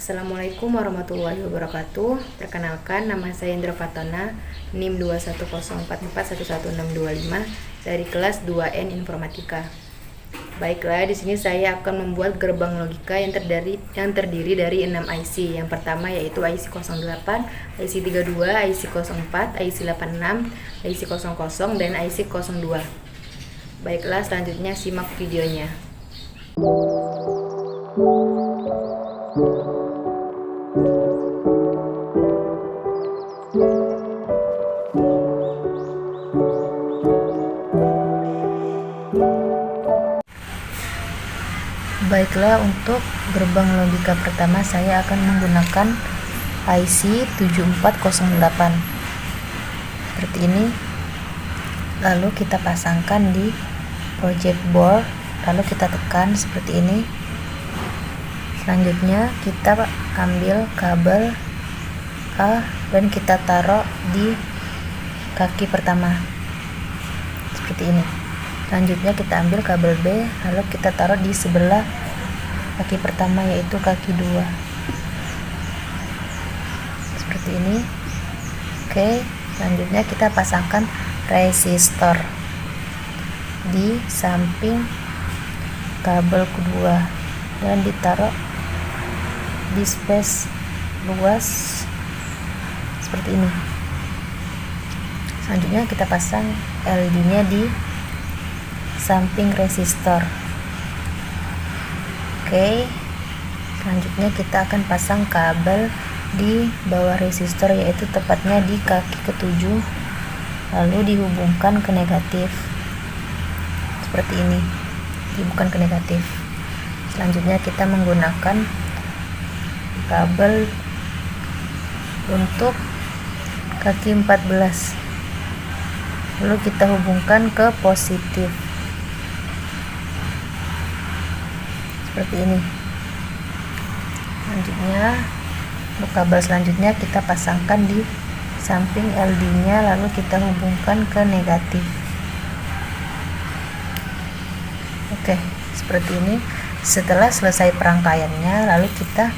Assalamualaikum warahmatullahi wabarakatuh. Perkenalkan, nama saya Indra Fatona, NIM 210441165 dari kelas 2N Informatika. Baiklah, di sini saya akan membuat gerbang logika yang terdiri dari 6 IC. Yang pertama yaitu IC 08, IC 32, IC 04, IC 86, IC 00 dan IC 02. Baiklah, selanjutnya simak videonya. Baiklah, untuk gerbang logika pertama saya akan menggunakan IC 7408 seperti ini. Lalu kita pasangkan di project board, lalu kita tekan seperti ini. Selanjutnya kita ambil kabel A dan kita taruh di kaki pertama seperti ini. Selanjutnya kita ambil kabel B, lalu kita taruh di sebelah kaki pertama, yaitu kaki 2 seperti ini. Oke, selanjutnya kita pasangkan resistor di samping kabel kedua dan ditaruh di space luas seperti ini. Selanjutnya kita pasang LED nya di samping resistor. Oke, selanjutnya kita akan pasang kabel di bawah resistor, yaitu tepatnya di kaki ke-7, lalu dihubungkan ke negatif seperti ini, dihubungkan ke negatif. Selanjutnya kita menggunakan kabel untuk kaki 14, lalu kita hubungkan ke positif seperti ini. Selanjutnya untuk kabel selanjutnya kita pasangkan di samping LED nya, lalu kita hubungkan ke negatif. Oke, seperti ini. Setelah selesai perangkaiannya, lalu kita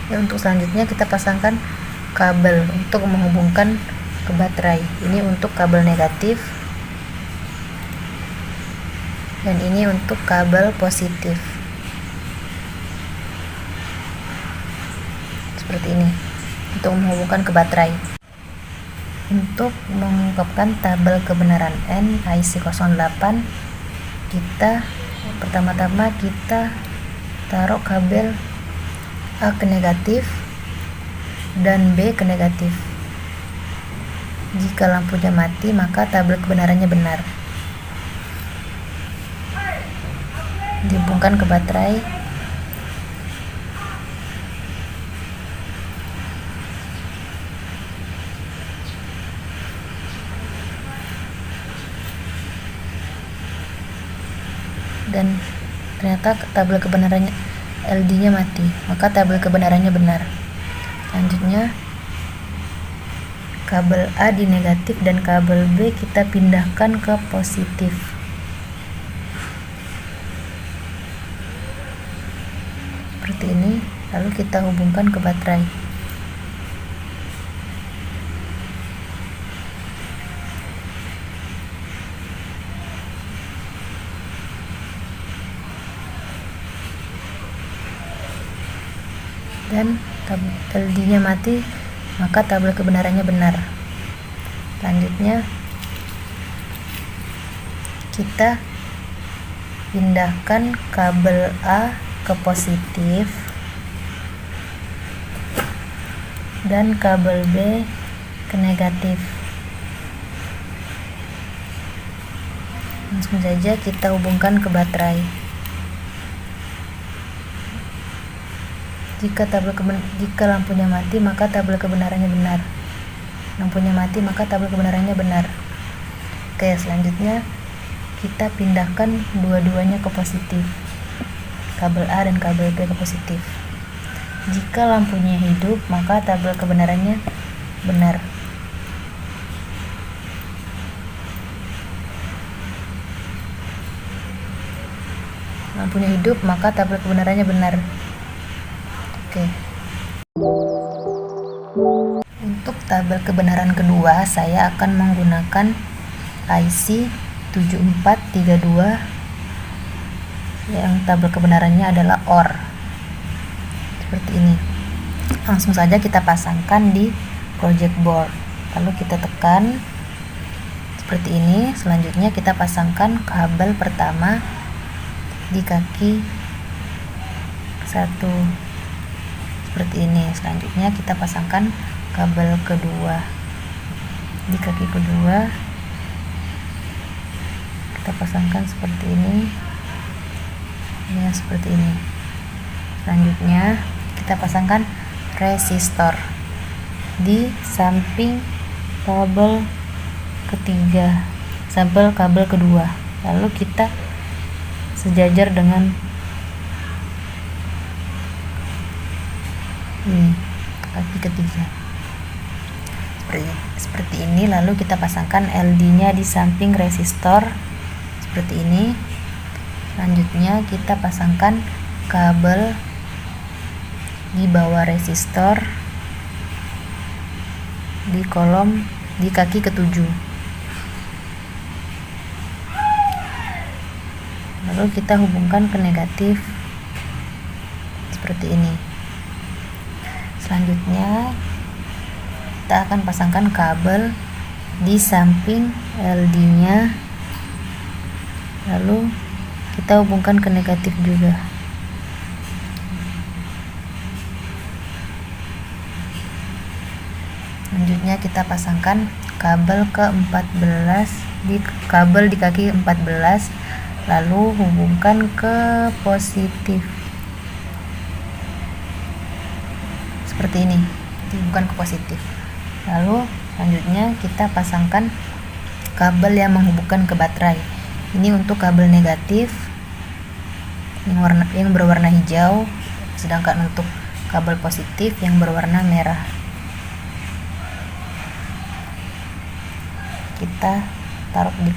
untuk selanjutnya kita pasangkan kabel untuk menghubungkan ke baterai. Ini untuk kabel negatif dan ini untuk kabel positif seperti ini, untuk menghubungkan ke baterai. Untuk mengungkapkan tabel kebenaran N IC 08, kita pertama-tama kita taruh kabel A ke negatif dan B ke negatif. Jika lampunya mati, maka tabel kebenarannya benar. Dihubungkan ke baterai. Dan ternyata tabel kebenarannya LED nya mati, maka tabel kebenarannya benar. Selanjutnya kabel A di negatif dan kabel B kita pindahkan ke positif seperti ini, lalu kita hubungkan ke baterai. Dan LED nya mati, maka tabel kebenarannya benar. Selanjutnya kita pindahkan kabel A ke positif dan kabel B ke negatif. Langsung saja kita hubungkan ke baterai. Jika lampunya mati, maka tabel kebenarannya benar. Lampunya mati, maka tabel kebenarannya benar. Oke, selanjutnya kita pindahkan dua-duanya ke positif, kabel A dan kabel B ke positif. Jika lampunya hidup, maka tabel kebenarannya benar. Lampunya hidup, maka tabel kebenarannya benar. Oke, Untuk tabel kebenaran kedua, saya akan menggunakan IC 7432 yang tabel kebenarannya adalah OR. Seperti ini. Langsung saja kita pasangkan di project board. Lalu kita tekan seperti ini. Selanjutnya kita pasangkan kabel pertama di kaki 1 seperti ini. Selanjutnya kita pasangkan kabel kedua di kaki kedua, kita pasangkan seperti ini ya, seperti ini. Selanjutnya kita pasangkan resistor di samping kabel ketiga, samping kabel kedua. Lalu kita sejajar dengan ini kaki ketiga seperti ini. Lalu kita pasangkan LD nya di samping resistor seperti ini. Selanjutnya kita pasangkan kabel di bawah resistor di kolom di kaki ketujuh. Lalu kita hubungkan ke negatif seperti ini. Selanjutnya kita akan pasangkan kabel di samping LD nya, lalu kita hubungkan ke negatif juga. Selanjutnya kita pasangkan kabel ke 14 di kabel di kaki 14, lalu hubungkan ke positif seperti ini, hubungkan ke positif. Lalu selanjutnya kita pasangkan kabel yang menghubungkan ke baterai. Ini untuk kabel negatif yang berwarna hijau, sedangkan untuk kabel positif yang berwarna merah. Kita taruh di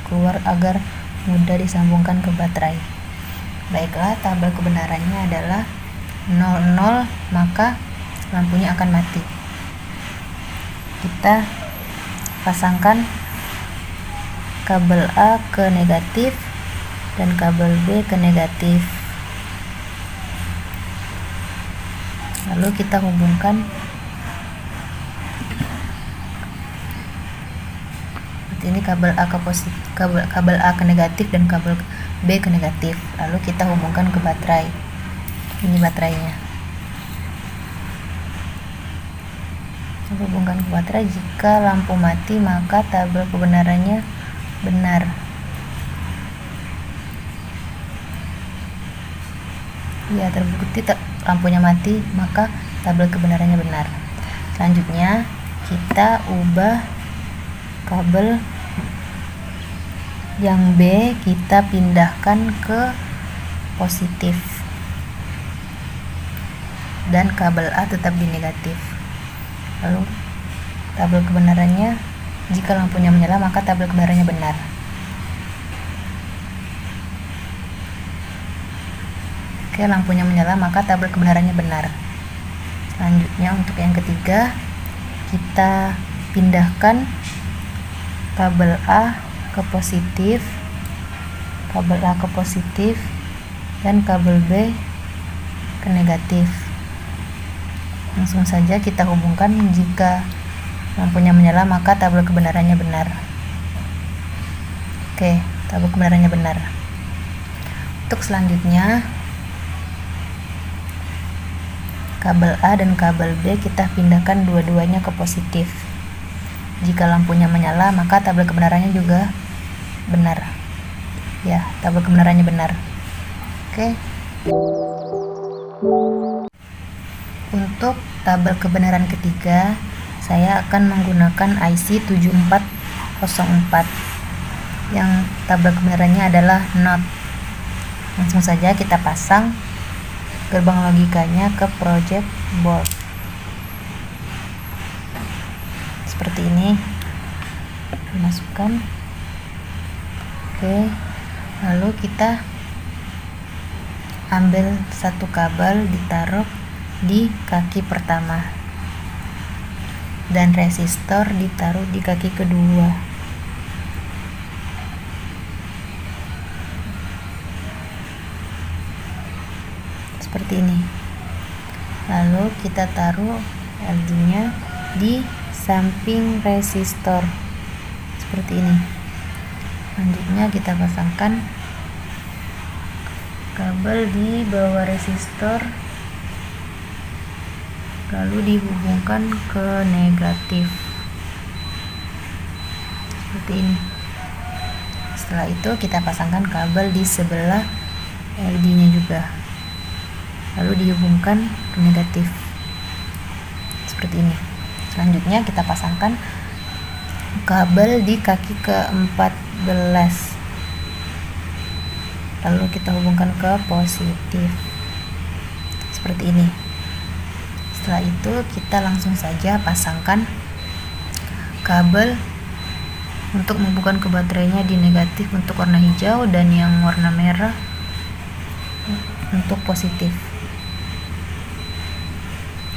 keluar agar mudah disambungkan ke baterai. Baiklah, tabel kebenarannya adalah 00, maka lampunya akan mati. Kita pasangkan kabel A ke negatif dan kabel B ke negatif. Lalu kita hubungkan seperti ini, kabel A ke positif, kabel A ke negatif dan kabel B ke negatif. Lalu kita hubungkan ke baterai. Ini baterainya. Hubungkan ke baterai. Jika lampu mati, maka tabel kebenarannya benar. Ya, terbukti lampunya mati, maka tabel kebenarannya benar. Selanjutnya kita ubah kabel yang B, kita pindahkan ke positif dan kabel A tetap di negatif. Lalu tabel kebenarannya, jika lampunya menyala maka tabel kebenarannya benar. Oke, lampunya menyala maka tabel kebenarannya benar. Selanjutnya untuk yang ketiga, kita pindahkan kabel A ke positif, kabel A ke positif dan kabel B ke negatif. Langsung saja kita hubungkan. Jika lampunya menyala maka tabel kebenarannya benar. Oke, tabel kebenarannya benar. Untuk selanjutnya, kabel A dan kabel B kita pindahkan dua-duanya ke positif. Jika lampunya menyala maka tabel kebenarannya juga benar. Ya, tabel kebenarannya benar. Oke. Untuk tabel kebenaran ketiga, saya akan menggunakan IC 7404 yang tabel kebenarannya adalah NOT. Langsung saja kita pasang gerbang logikanya ke project board seperti ini, dimasukkan. Oke, lalu kita ambil satu kabel, ditaruh di kaki pertama dan resistor ditaruh di kaki kedua. Seperti ini. Lalu kita taruh LED-nya di samping resistor seperti ini. Selanjutnya kita pasangkan kabel di bawah resistor, lalu dihubungkan ke negatif seperti ini. Setelah itu kita pasangkan kabel di sebelah LED-nya juga, lalu dihubungkan ke negatif seperti ini. Selanjutnya kita pasangkan kabel di kaki ke-14, lalu kita hubungkan ke positif seperti ini. Setelah itu kita langsung saja pasangkan kabel untuk menghubungkan ke baterainya di negatif untuk warna hijau dan yang warna merah untuk positif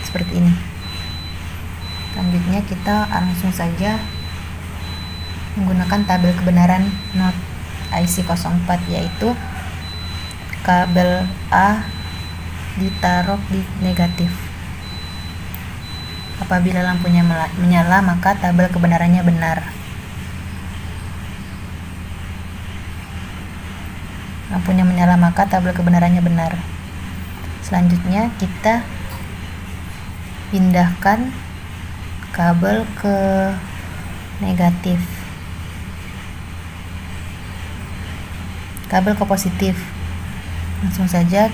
seperti ini. Selanjutnya kita langsung saja menggunakan tabel kebenaran NOT IC04, yaitu kabel A ditaruh di negatif. Apabila lampunya menyala, maka tabel kebenarannya benar. Lampunya menyala, maka tabel kebenarannya benar. Selanjutnya kita pindahkan kabel ke negatif, kabel ke positif. Langsung saja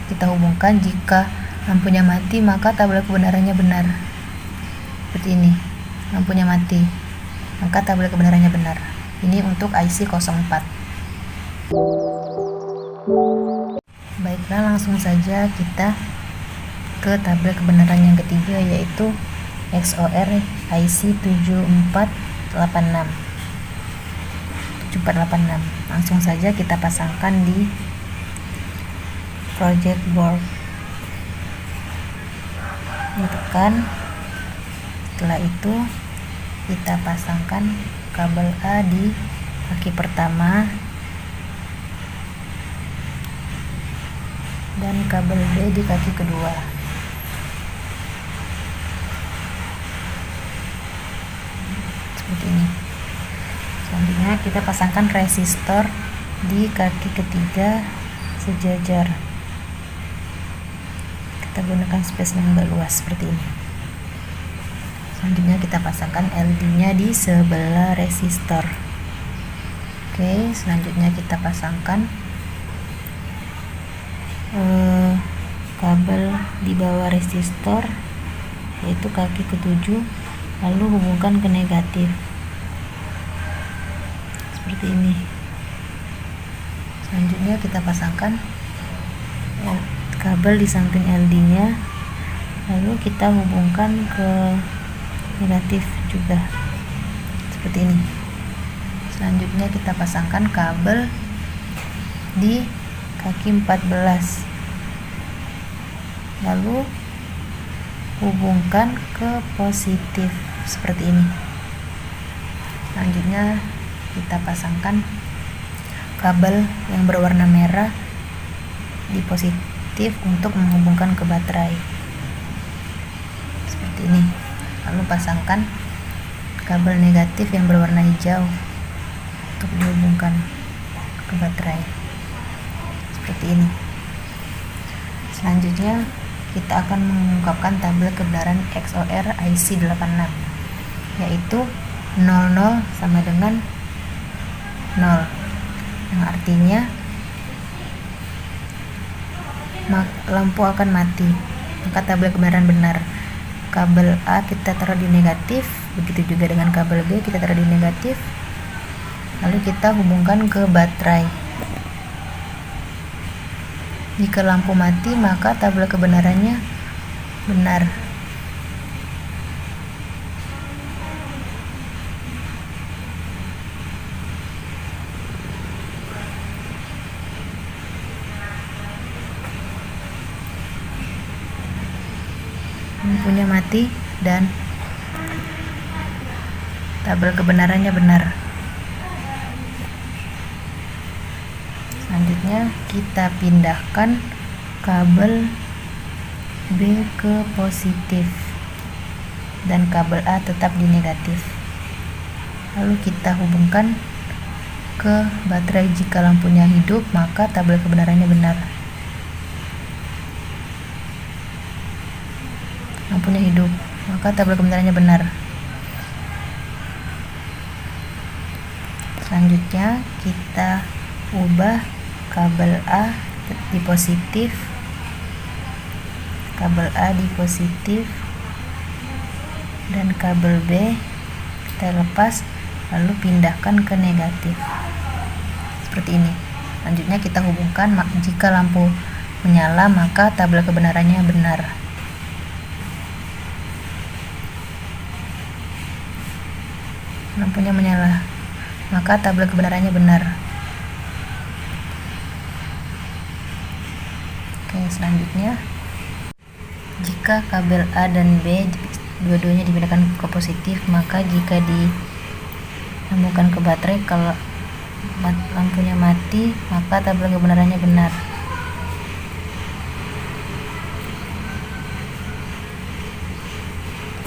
kita hubungkan. Jika lampunya mati, maka tabel kebenarannya benar. Seperti ini. Lampunya mati, maka tabel kebenarannya benar. Ini untuk IC04. Baiklah, langsung saja kita ke tabel kebenaran yang ketiga, yaitu XOR IC7486. Langsung saja kita pasangkan di project board. Ditekan. Setelah itu kita pasangkan kabel A di kaki pertama dan kabel B di kaki kedua. Seperti ini. Selanjutnya kita pasangkan resistor di kaki ketiga sejajar. Kita gunakan space yang agak luas seperti ini. Selanjutnya kita pasangkan LED-nya di sebelah resistor. Oke, selanjutnya kita pasangkan kabel di bawah resistor, yaitu kaki ke-7, lalu hubungkan ke negatif seperti ini. Selanjutnya kita pasangkan kabel di samping LED-nya, lalu kita hubungkan ke negatif juga seperti ini. Selanjutnya kita pasangkan kabel di kaki 14, lalu hubungkan ke positif seperti ini. Selanjutnya kita pasangkan kabel yang berwarna merah di positif untuk menghubungkan ke baterai seperti ini. Lalu pasangkan kabel negatif yang berwarna hijau untuk dihubungkan ke baterai seperti ini. Selanjutnya kita akan mengungkapkan tabel kebenaran XOR IC86, yaitu 00 sama dengan 0, yang artinya lampu akan mati, maka tabel kebenaran benar. Kabel A kita taruh di negatif, begitu juga dengan kabel B kita taruh di negatif, lalu kita hubungkan ke baterai. Jika lampu mati, maka tabel kebenarannya benar. lampunya mati dan tabel kebenarannya benar. Selanjutnya kita pindahkan kabel B ke positif dan kabel A tetap di negatif. Lalu kita hubungkan ke baterai. Jika lampunya hidup, maka tabel kebenarannya benar. Lampunya hidup, maka tabel kebenarannya benar. Selanjutnya kita ubah kabel A di positif, kabel A di positif, dan kabel B kita lepas lalu pindahkan ke negatif seperti ini. Selanjutnya kita hubungkan. Jika lampu menyala, maka tabel kebenarannya benar. Lampunya menyala, maka tabel kebenarannya benar. Oke, selanjutnya jika kabel A dan B dua-duanya dipindahkan ke positif, maka jika disambungkan ke baterai, kalau lampunya mati, maka tabel kebenarannya benar.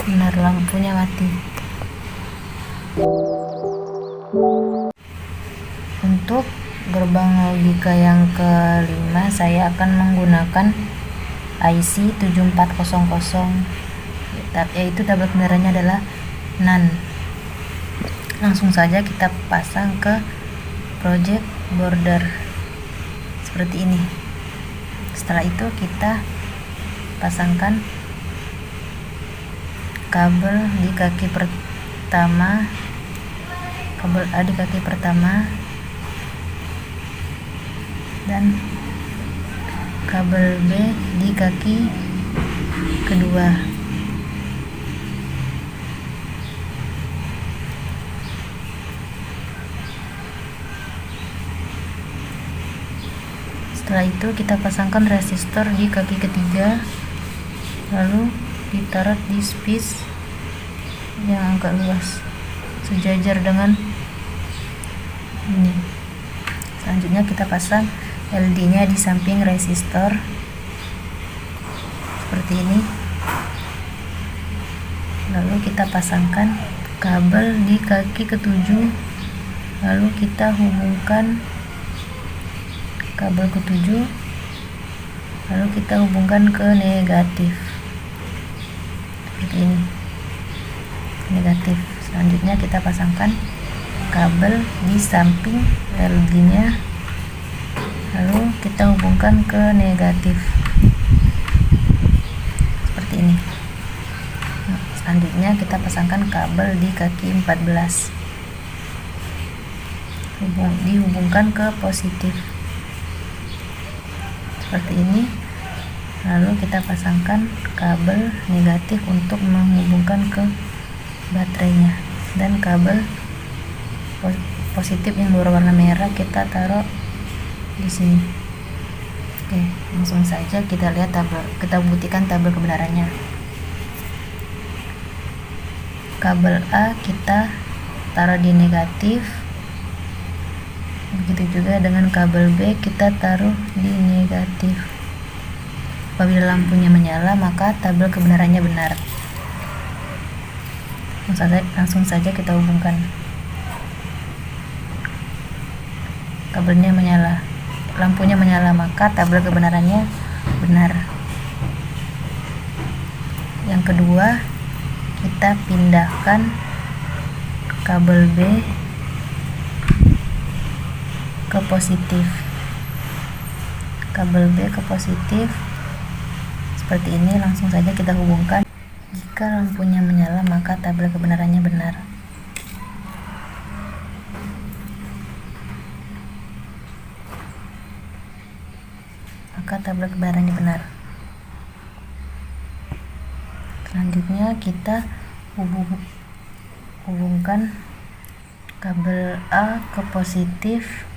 Benar, lampunya mati. Untuk gerbang logika yang kelima, saya akan menggunakan IC 7400, yaitu tabel kebenarannya adalah NaN. Langsung saja kita pasang ke project border seperti ini. Setelah itu kita pasangkan kabel di kaki pertama, kabel A di kaki pertama, dan kabel B di kaki kedua. Setelah itu kita pasangkan resistor di kaki ketiga, lalu ditaruh di spis yang agak luas sejajar dengan ini. Selanjutnya kita pasang LED nya di samping resistor seperti ini. Lalu kita pasangkan kabel di kaki ketujuh, lalu kita hubungkan kabel ketujuh, lalu kita hubungkan ke negatif seperti ini, negatif. Selanjutnya kita pasangkan kabel di samping LED nya, lalu kita hubungkan ke negatif seperti ini. Selanjutnya kita pasangkan kabel di kaki 14, dihubungkan ke positif seperti ini. Lalu kita pasangkan kabel negatif untuk menghubungkan ke baterainya, dan kabel positif yang berwarna merah kita taruh di sini. Oke, langsung saja kita lihat kita buktikan tabel kebenarannya. Kabel A kita taruh di negatif, begitu juga dengan kabel B kita taruh di negatif. Apabila lampunya menyala, maka tabel kebenarannya benar. Langsung saja kita hubungkan. Kabelnya menyala, lampunya menyala, maka tabel kebenarannya benar. Yang kedua, kita pindahkan kabel B ke positif, kabel B ke positif seperti ini. Langsung saja kita hubungkan. Jika lampunya menyala, maka tabel kebenarannya benar. Maka tabel kebenarannya benar. Selanjutnya kita hubungkan kabel A ke positif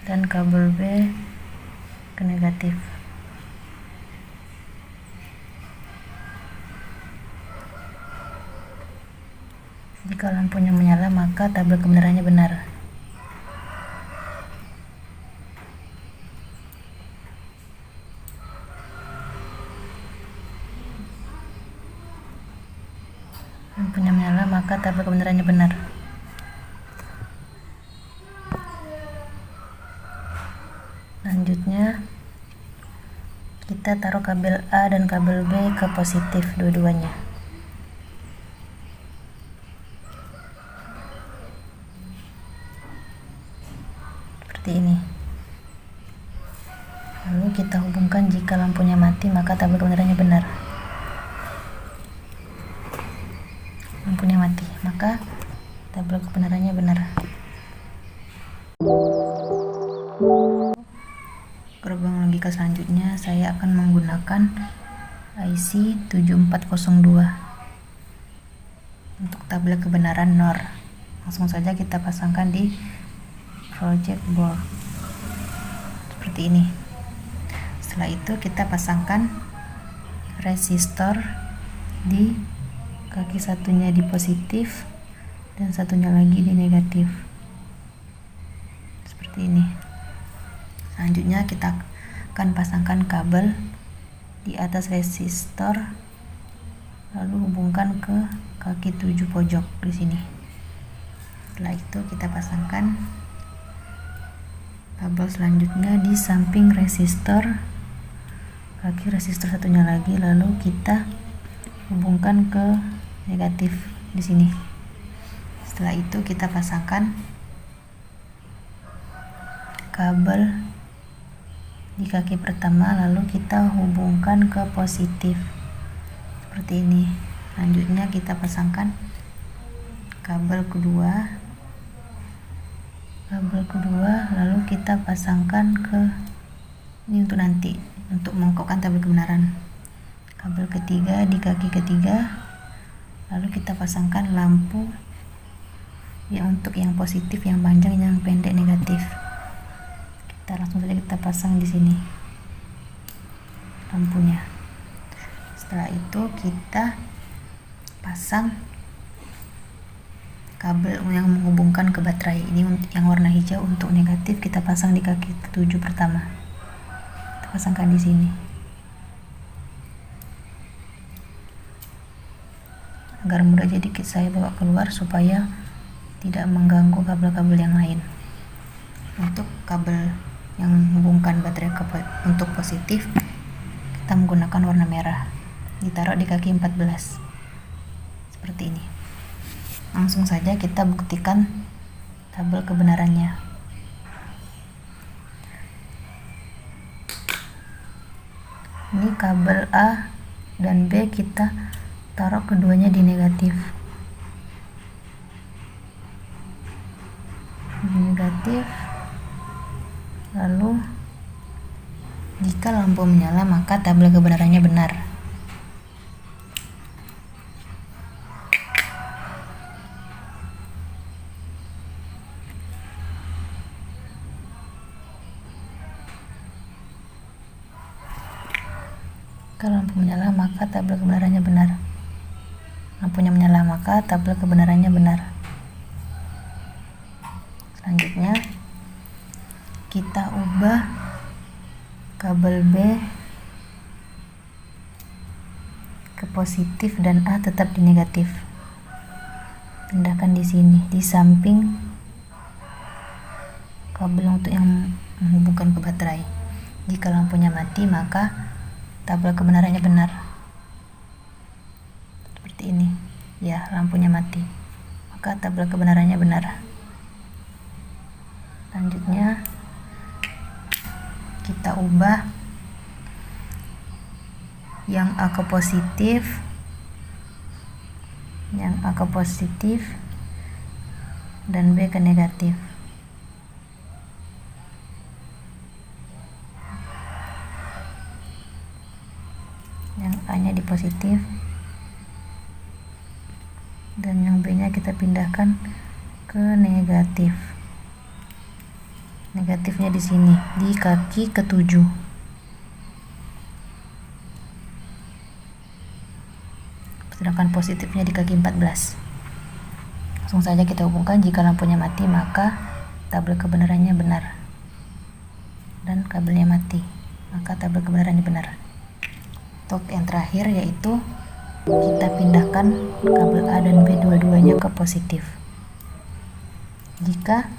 dan kabel B ke negatif Jika lampunya menyala, maka tabel kebenarannya benar. Lampunya menyala, maka tabel kebenarannya benar. Selanjutnya, kita taruh kabel A dan kabel B ke positif dua-duanya. Seperti ini. Lalu kita hubungkan, jika lampunya mati, maka tabel kebenarannya benar. Lampunya mati, maka tabel kebenarannya benar. Gerbang logika selanjutnya, saya akan menggunakan IC 7402 untuk tabel kebenaran NOR. Langsung saja kita pasangkan di project board seperti ini. Setelah itu kita pasangkan resistor di kaki satunya di positif dan satunya lagi di negatif, seperti ini. Selanjutnya kita akan pasangkan kabel di atas resistor, lalu hubungkan ke kaki 7 pojok di sini. Setelah itu kita pasangkan kabel selanjutnya di samping resistor, kaki resistor satunya lagi, lalu kita hubungkan ke negatif di sini. Setelah itu kita pasangkan kabel di kaki pertama, lalu kita hubungkan ke positif seperti ini. Selanjutnya kita pasangkan kabel kedua, lalu kita pasangkan ke ini untuk nanti, untuk mengukuhkan tabel kebenaran. Kabel ketiga di kaki ketiga, lalu kita pasangkan lampu yang untuk yang positif, yang panjang, yang pendek negatif. Kita langsung saja kita pasang di sini lampunya. Setelah itu kita pasang kabel yang menghubungkan ke baterai. Ini yang warna hijau untuk negatif, kita pasang di kaki 7 pertama. Kita pasangkan di sini. Agar mudah, jadi saya bawa keluar supaya tidak mengganggu kabel-kabel yang lain. Untuk kabel yang menghubungkan baterai untuk positif, kita menggunakan warna merah, ditaruh di kaki 14 seperti ini. Langsung saja kita buktikan tabel kebenarannya. Ini kabel A dan B, kita taruh keduanya di negatif. Lalu jika lampu menyala, maka tabel kebenarannya benar. Jika lampu menyala, maka tabel kebenarannya benar. Lampunya menyala, maka tabel kebenarannya benar. Selanjutnya kita ubah kabel B ke positif dan A tetap di negatif. Pindahkan di sini, di samping kabel untuk yang menghubungkan ke baterai. Jika lampunya mati, maka tabel kebenarannya benar. Seperti ini. Ya, lampunya mati, maka tabel kebenarannya benar. Selanjutnya kita ubah yang A ke positif, dan B ke negatif. Yang A nya di positif dan yang B nya kita pindahkan ke negatif. Negatifnya di sini, di kaki ke-7. Sedangkan positifnya di kaki 14. Langsung saja kita hubungkan. Jika lampunya mati maka tabel kebenarannya benar, dan kabelnya mati maka tabel kebenarannya benar. Untuk yang terakhir yaitu kita pindahkan kabel A dan B dua-duanya ke positif. Jika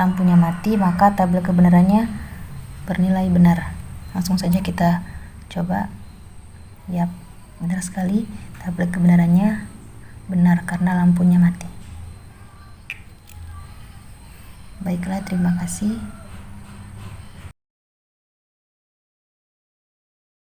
lampunya mati maka tabel kebenarannya bernilai benar. Langsung saja kita coba. Yap, benar sekali, tabel kebenarannya benar karena lampunya mati. Baiklah, terima kasih.